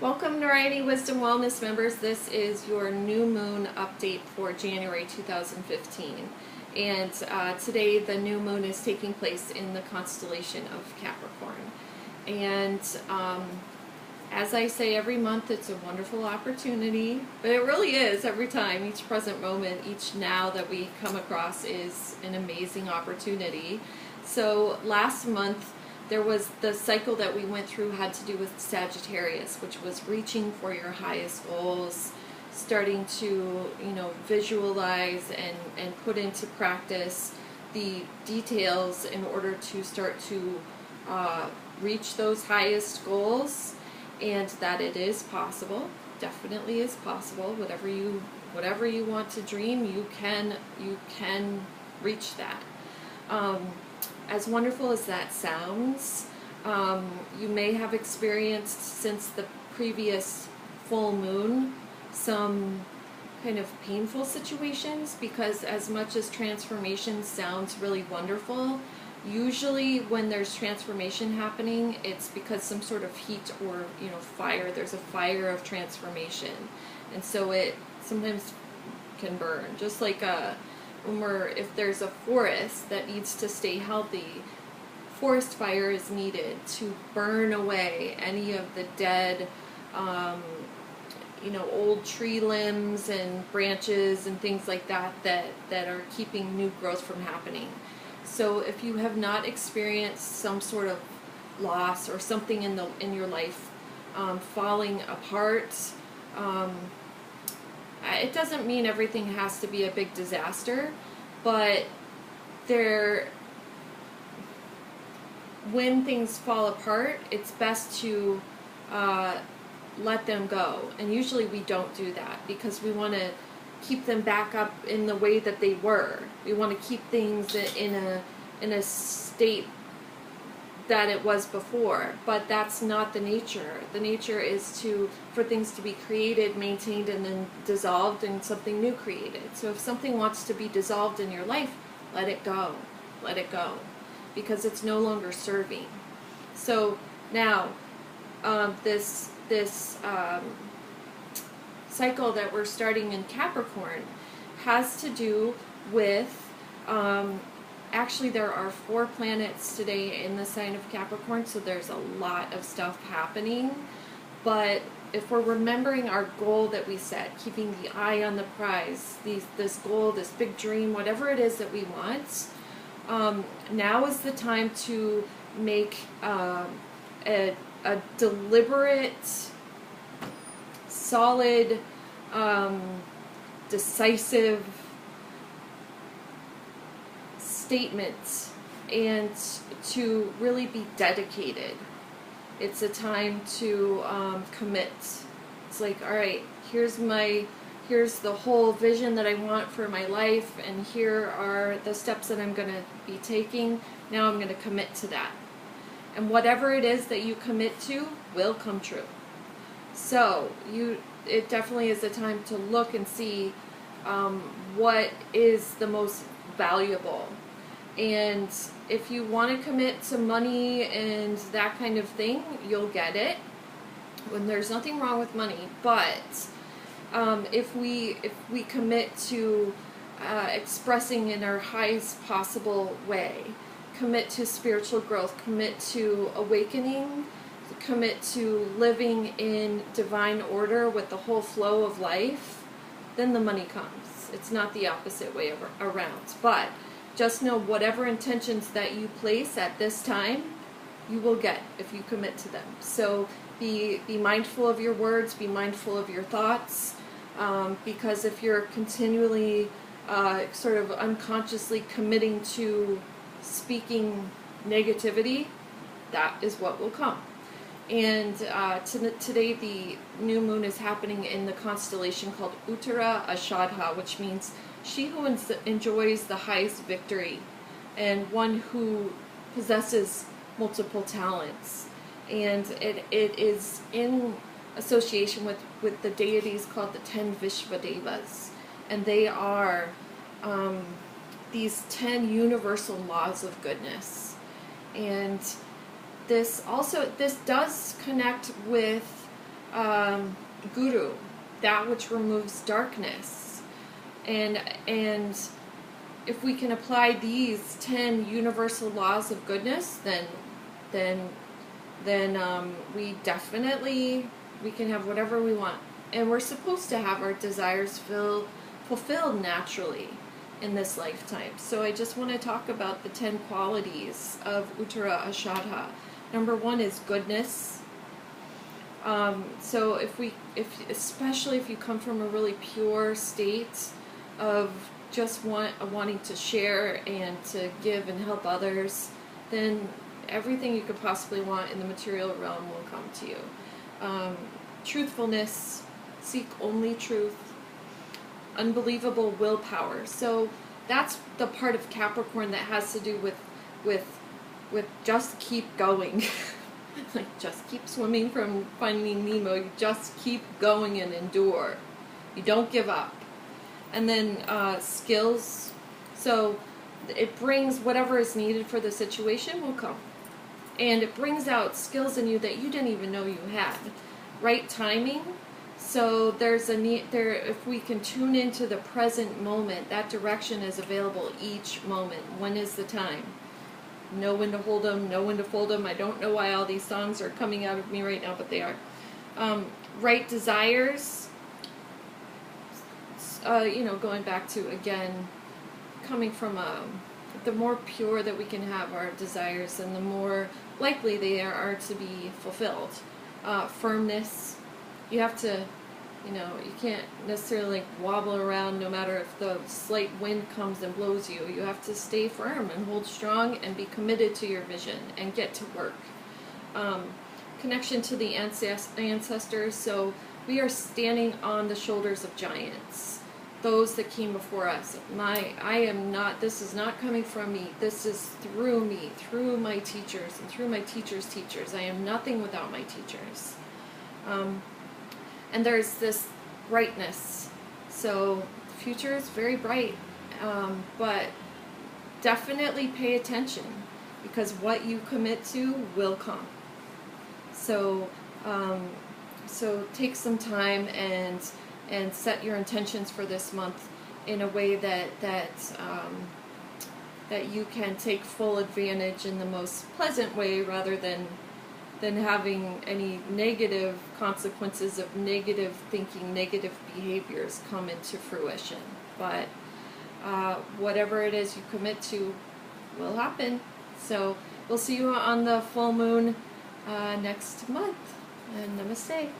Welcome to Andi Wisdom Wellness members. This is your new moon update for January 2015. And today the new moon is taking place in the constellation of Capricorn. And as I say every month, it's a wonderful opportunity, but it really is every time. Each present moment, each now that we come across is an amazing opportunity. So last month, there was the cycle that we went through had to do with Sagittarius, which was reaching for your highest goals, starting to, visualize and put into practice the details in order to start to reach those highest goals, and that it is possible, definitely is possible. Whatever you want to dream, you can reach that. As wonderful as that sounds, you may have experienced since the previous full moon some kind of painful situations, because as much as transformation sounds really wonderful, usually when there's transformation happening, it's because some sort of heat or fire. There's a fire of transformation, and so it sometimes can burn. Just like if there's a forest that needs to stay healthy, forest fire is needed to burn away any of the dead, old tree limbs and branches and things like that are keeping new growth from happening. So if you have not experienced some sort of loss or something in your life falling apart, it doesn't mean everything has to be a big disaster, but when things fall apart, it's best to let them go. And usually we don't do that because we want to keep them back up in the way that they were. We want to keep things in a state that it was before, but that's not the nature. The nature is for things to be created, maintained, and then dissolved, and something new created. So if something wants to be dissolved in your life, let it go, because it's no longer serving. So now, this cycle that we're starting in Capricorn has to do with actually, there are 4 planets today in the sign of Capricorn, so there's a lot of stuff happening. But if we're remembering our goal that we set, keeping the eye on the prize, this goal, this big dream, whatever it is that we want, now is the time to make a deliberate, solid, decisive statements, and to really be dedicated. It's a time to commit. It's like, all right, here's the whole vision that I want for my life, and here are the steps that I'm going to be taking. Now I'm going to commit to that. And whatever it is that you commit to will come true. So it definitely is a time to look and see what is the most valuable. And if you want to commit to money and that kind of thing, you'll get it. When there's nothing wrong with money, but if we commit to expressing in our highest possible way, commit to spiritual growth, commit to awakening, commit to living in divine order with the whole flow of life, then the money comes. It's not the opposite way around. But just know whatever intentions that you place at this time, you will get if you commit to them. So be mindful of your words, be mindful of your thoughts, because if you're continually sort of unconsciously committing to speaking negativity, that is what will come. And today the new moon is happening in the constellation called Uttara Ashadha, which means she who enjoys the highest victory, and one who possesses multiple talents. And it is in association with the deities called the 10 Vishvadevas, and they are these 10 universal laws of goodness. And this does connect with guru, that which removes darkness. And if we can apply these 10 universal laws of goodness, then we definitely, we can have whatever we want. And we're supposed to have our desires fulfilled naturally in this lifetime. So I just want to talk about the 10 qualities of Uttara Ashadha. Number 1 is goodness. So especially if you come from a really pure state of just wanting to share and to give and help others, then everything you could possibly want in the material realm will come to you. Truthfulness, seek only truth. Unbelievable willpower. So that's the part of Capricorn that has to do with just keep going. Like, just keep swimming from Finding Nemo. You just keep going and endure. You don't give up. And then skills. So it brings whatever is needed for the situation will come. And it brings out skills in you that you didn't even know you had. Right timing. So there's a need there. If we can tune into the present moment, that direction is available each moment. When is the time? Know when to hold them, know when to fold them. I don't know why all these songs are coming out of me right now, but they are. Right desires. Going back to, again, coming from the more pure that we can have our desires, and the more likely they are to be fulfilled. Firmness. You have to, you can't necessarily wobble around no matter if the slight wind comes and blows you. You have to stay firm and hold strong and be committed to your vision and get to work. Connection to the ancestors. So we are standing on the shoulders of giants, those that came before us. This is not coming from me. This is through me, through my teachers, and through my teachers' teachers. I am nothing without my teachers. And there's this brightness. So the future is very bright, but definitely pay attention, because what you commit to will come. So take some time and set your intentions for this month in a way that you can take full advantage in the most pleasant way, rather than having any negative consequences of negative thinking, negative behaviors come into fruition. But whatever it is you commit to will happen. So we'll see you on the full moon next month. And namaste.